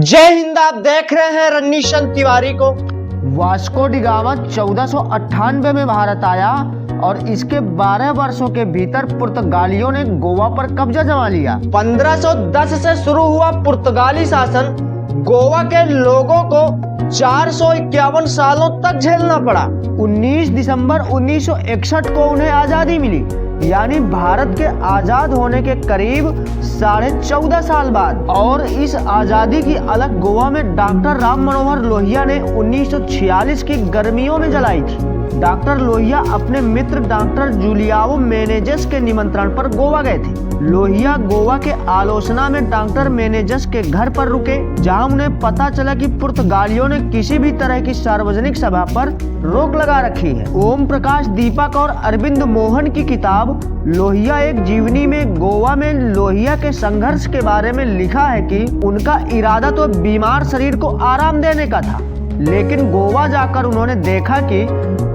जय हिंद। आप देख रहे हैं रन्नीशन तिवारी को। वास्को डी गामा 1498 में भारत आया और इसके 12 वर्षों के भीतर पुर्तगालियों ने गोवा पर कब्जा जमा लिया। 1510 से शुरू हुआ पुर्तगाली शासन गोवा के लोगों को 451 सालों तक झेलना पड़ा। 19 दिसंबर 1961 को उन्हें आजादी मिली, यानी भारत के आजाद होने के करीब 14.5 साल बाद। और इस आजादी की अलग गोवा में डॉक्टर राम मनोहर लोहिया ने 1946 की गर्मियों में जलाई थी। डॉक्टर लोहिया अपने मित्र डॉक्टर जूलियाओ मेनेजेस के निमंत्रण पर गोवा गए थे। लोहिया गोवा के आलोचना में डॉक्टर मेनेजेस के घर पर रुके, जहां उन्हें पता चला कि पुर्तगालियों ने किसी भी तरह की सार्वजनिक सभा पर रोक लगा रखी है। ओम प्रकाश दीपक और अरविंद मोहन की किताब लोहिया एक जीवनी में गोवा में लोहिया के संघर्ष के बारे में लिखा है कि उनका इरादा तो बीमार शरीर को आराम देने का था, लेकिन गोवा जाकर उन्होंने देखा कि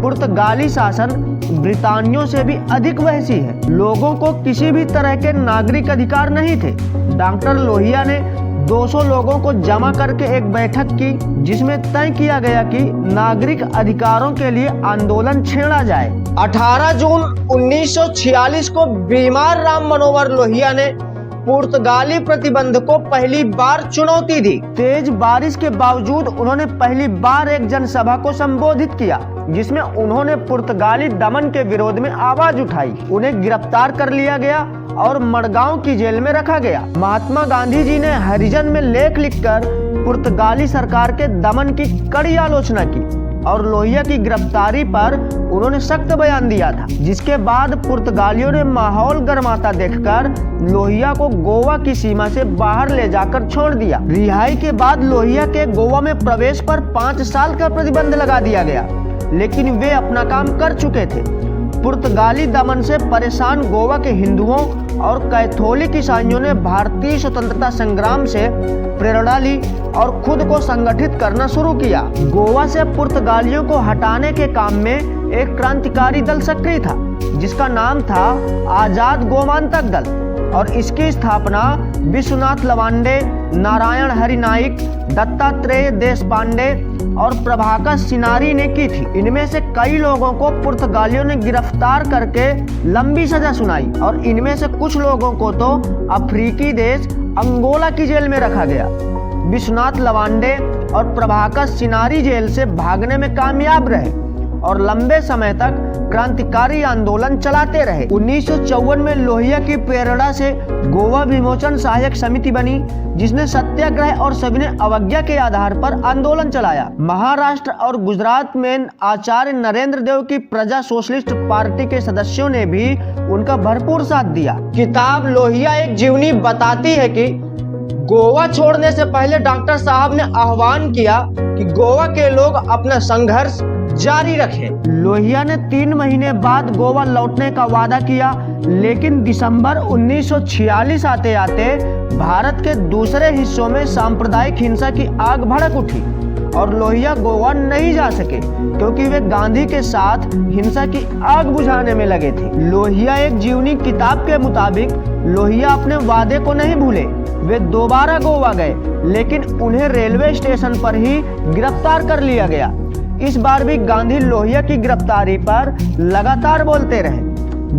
पुर्तगाली शासन ब्रितानियों से भी अधिक वहशी है। लोगों को किसी भी तरह के नागरिक अधिकार नहीं थे। डॉक्टर लोहिया ने 200 लोगों को जमा करके एक बैठक की, जिसमें तय किया गया कि नागरिक अधिकारों के लिए आंदोलन छेड़ा जाए। 18 जून 1946 को बीमार राम मनोहर लोहिया ने पुर्तगाली प्रतिबंध को पहली बार चुनौती दी। तेज बारिश के बावजूद उन्होंने पहली बार एक जनसभा को संबोधित किया, जिसमें उन्होंने पुर्तगाली दमन के विरोध में आवाज उठाई। उन्हें गिरफ्तार कर लिया गया और मडगांव की जेल में रखा गया। महात्मा गांधी जी ने हरिजन में लेख लिखकर पुर्तगाली सरकार के दमन की कड़ी आलोचना की और लोहिया की गिरफ्तारी पर उन्होंने सख्त बयान दिया था, जिसके बाद पुर्तगालियों ने माहौल गर्माता देखकर लोहिया को गोवा की सीमा से बाहर ले जाकर छोड़ दिया। रिहाई के बाद लोहिया के गोवा में प्रवेश पर 5 साल का प्रतिबंध लगा दिया गया, लेकिन वे अपना काम कर चुके थे। पुर्तगाली दमन से परेशान गोवा के हिंदुओं और कैथोलिक ईसाइयों ने भारतीय स्वतंत्रता संग्राम से प्रेरणा ली और खुद को संगठित करना शुरू किया। गोवा से पुर्तगालियों को हटाने के काम में एक क्रांतिकारी दल सक्रिय था, जिसका नाम था आजाद गोमांतक दल, और इसकी स्थापना विश्वनाथ लवांडे, नारायण हरि नाइक, दत्तात्रेय देशपांडे और प्रभाकर सिनारी ने की थी। इनमें से कई लोगों को पुर्तगालियों ने गिरफ्तार करके लंबी सजा सुनाई और इनमें से कुछ लोगों को तो अफ्रीकी देश अंगोला की जेल में रखा गया। विश्वनाथ लवांडे और प्रभाकर सिनारी जेल से भागने में कामयाब रहे और लंबे समय तक क्रांतिकारी आंदोलन चलाते रहे। 1954 में लोहिया की प्रेरणा से गोवा विमोचन सहायक समिति बनी, जिसने सत्याग्रह और सविनय अवज्ञा के आधार पर आंदोलन चलाया। महाराष्ट्र और गुजरात में आचार्य नरेंद्र देव की प्रजा सोशलिस्ट पार्टी के सदस्यों ने भी उनका भरपूर साथ दिया। किताब लोहिया एक जीवनी बताती है कि गोवा छोड़ने से पहले डॉक्टर साहब ने आह्वान किया कि गोवा के लोग अपना संघर्ष जारी रखें। लोहिया ने 3 महीने बाद गोवा लौटने का वादा किया, लेकिन दिसंबर 1946 आते आते भारत के दूसरे हिस्सों में सांप्रदायिक हिंसा की आग भड़क उठी और लोहिया गोवा नहीं जा सके, क्योंकि वे गांधी के साथ हिंसा की आग बुझाने में लगे थे। लोहिया एक जीवनी किताब के मुताबिक लोहिया अपने वादे को नहीं भूले। वे दोबारा गोवा गए, लेकिन उन्हें रेलवे स्टेशन पर ही गिरफ्तार कर लिया गया। इस बार भी गांधी लोहिया की गिरफ्तारी पर लगातार बोलते रहे।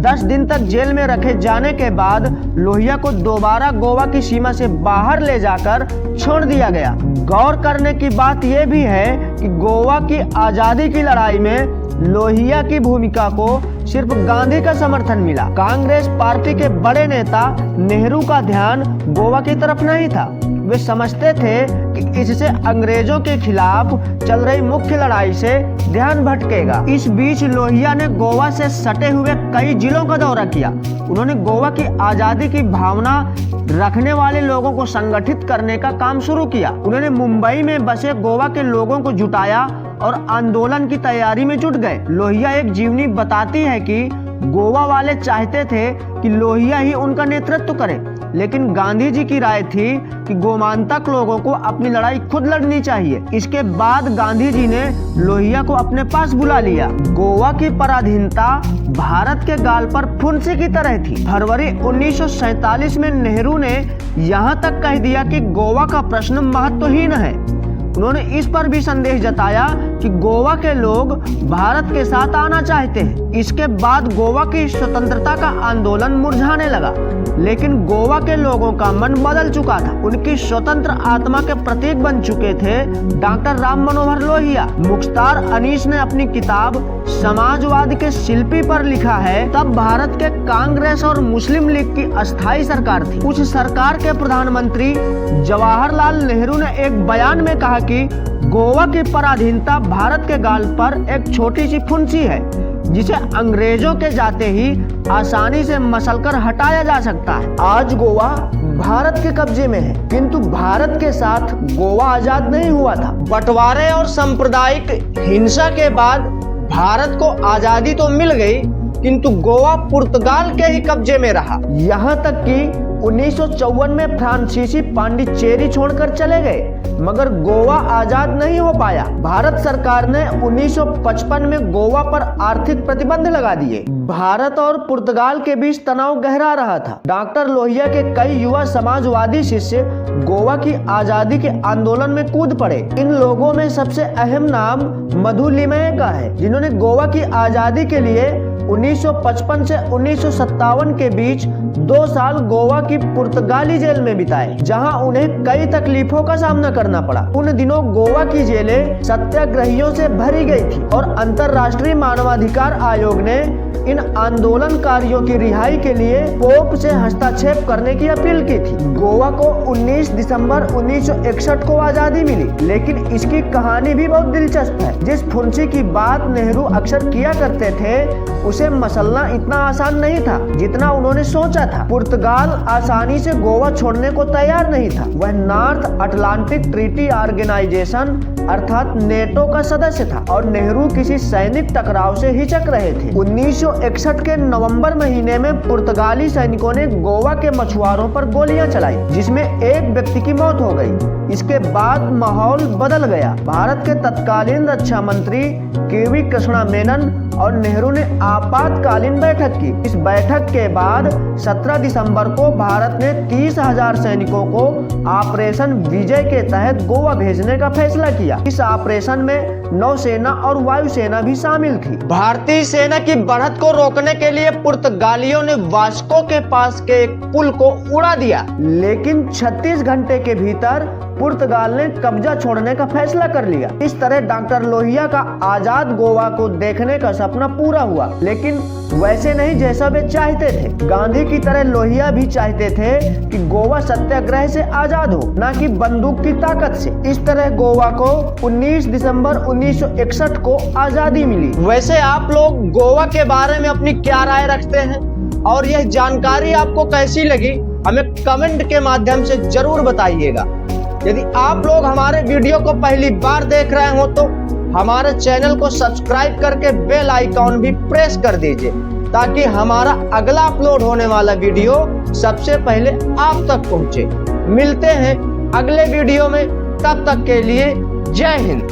10 दिन तक जेल में रखे जाने के बाद लोहिया को दोबारा गोवा की सीमा से बाहर ले जाकर छोड़ दिया गया। गौर करने की बात यह भी है कि गोवा की आजादी की लड़ाई में लोहिया की भूमिका को सिर्फ गांधी का समर्थन मिला। कांग्रेस पार्टी के बड़े नेता नेहरू का ध्यान गोवा की तरफ नहीं था। वे समझते थे कि इससे अंग्रेजों के खिलाफ चल रही मुख्य लड़ाई से ध्यान भटकेगा। इस बीच लोहिया ने गोवा से सटे हुए कई जिलों का दौरा किया। उन्होंने गोवा की आजादी की भावना रखने वाले लोगों को संगठित करने का काम शुरू किया। उन्होंने मुंबई में बसे गोवा के लोगों को जुटाया और आंदोलन की तैयारी में जुट गए। लोहिया एक जीवनी बताती है कि गोवा वाले चाहते थे कि लोहिया ही उनका नेतृत्व करे, लेकिन गांधी जी की राय थी कि गोमांतक लोगों को अपनी लड़ाई खुद लड़नी चाहिए। इसके बाद गांधी जी ने लोहिया को अपने पास बुला लिया। गोवा की पराधीनता भारत के गाल पर फुंसी की तरह थी। फरवरी 1947 में नेहरू ने यहाँ तक कह दिया कि गोवा का प्रश्न महत्वहीन है। उन्होंने इस पर भी संदेह जताया कि गोवा के लोग भारत के साथ आना चाहते हैं। इसके बाद गोवा की स्वतंत्रता का आंदोलन मुरझाने लगा, लेकिन गोवा के लोगों का मन बदल चुका था। उनकी स्वतंत्र आत्मा के प्रतीक बन चुके थे डॉक्टर राम मनोहर लोहिया। मुख्तार अनीस ने अपनी किताब समाजवाद के शिल्पी पर लिखा है, तब भारत के कांग्रेस और मुस्लिम लीग की अस्थायी सरकार थी। उस सरकार के प्रधानमंत्री जवाहरलाल नेहरू ने एक बयान में कहा कि गोवा की पराधीनता भारत के गाल पर एक छोटी सी फुंसी है, जिसे अंग्रेजों के जाते ही आसानी से मसलकर हटाया जा सकता है। आज गोवा भारत के कब्जे में है, किंतु भारत के साथ गोवा आजाद नहीं हुआ था। बंटवारे और सांप्रदायिक हिंसा के बाद भारत को आजादी तो मिल गई, किंतु गोवा पुर्तगाल के ही कब्जे में रहा। यहाँ तक कि 1954 में फ्रांसीसी पांडिचेरी छोड़कर चले गए, मगर गोवा आजाद नहीं हो पाया। भारत सरकार ने 1955 में गोवा पर आर्थिक प्रतिबंध लगा दिए। भारत और पुर्तगाल के बीच तनाव गहरा रहा था। डॉक्टर लोहिया के कई युवा समाजवादी शिष्य गोवा की आजादी के आंदोलन में कूद पड़े। इन लोगों में सबसे अहम नाम मधु लिमये का है, जिन्होंने गोवा की आजादी के लिए 1955 से 1957 के बीच 2 साल गोवा की पुर्तगाली जेल में बिताए, जहां उन्हें कई तकलीफों का सामना करना पड़ा। उन दिनों गोवा की जेलें सत्याग्रहियों से भरी गई थी और अंतर्राष्ट्रीय मानवाधिकार आयोग ने इन आंदोलनकारियों की रिहाई के लिए पोप से हस्तक्षेप करने की अपील की थी। गोवा को 19 दिसंबर 1961 को आजादी मिली, लेकिन इसकी कहानी भी बहुत दिलचस्प है। जिस फुंसी की बात नेहरू अक्सर किया करते थे, उसे मसलना इतना आसान नहीं था जितना उन्होंने सोचा था। पुर्तगाल आसानी से गोवा छोड़ने को तैयार नहीं था। वह नॉर्थ अटलांटिक ट्रीटी ऑर्गेनाइजेशन अर्थात नेटो का सदस्य था और नेहरू किसी सैनिक टकराव से हिचक रहे थे। 1961 के नवंबर महीने में पुर्तगाली सैनिकों ने गोवा के मछुआरों पर गोलियां चलाई, जिसमें एक व्यक्ति की मौत हो गई। इसके बाद माहौल बदल गया। भारत के तत्कालीन रक्षा मंत्री केवी कृष्णा मेनन और नेहरू ने आपातकालीन बैठक की। इस बैठक के बाद 17 दिसंबर को भारत ने 30,000 सैनिकों को ऑपरेशन विजय के तहत गोवा भेजने का फैसला किया। इस ऑपरेशन में नौसेना और वायुसेना भी शामिल थी। भारतीय सेना की बढ़त को रोकने के लिए पुर्तगालियों ने वास्को के पास के एक पुल को उड़ा दिया, लेकिन 36 घंटे के भीतर पुर्तगाल ने कब्जा छोड़ने का फैसला कर लिया। इस तरह डॉक्टर लोहिया का आजाद गोवा को देखने का सपना पूरा हुआ, लेकिन वैसे नहीं जैसा वे चाहते थे। गांधी की तरह लोहिया भी चाहते थे कि गोवा सत्याग्रह से आजाद हो, न कि बंदूक की ताकत से। इस तरह गोवा को 19 दिसंबर 1961 को आजादी मिली। वैसे आप लोग गोवा के बारे में अपनी क्या राय रखते हैं और यह जानकारी आपको कैसी लगी, हमें कमेंट के माध्यम से जरूर बताइएगा। यदि आप लोग हमारे वीडियो को पहली बार देख रहे हो तो हमारे चैनल को सब्सक्राइब करके बेल आइकॉन भी प्रेस कर दीजिए, ताकि हमारा अगला अपलोड होने वाला वीडियो सबसे पहले आप तक पहुंचे। मिलते हैं अगले वीडियो में, तब तक के लिए जय हिंद।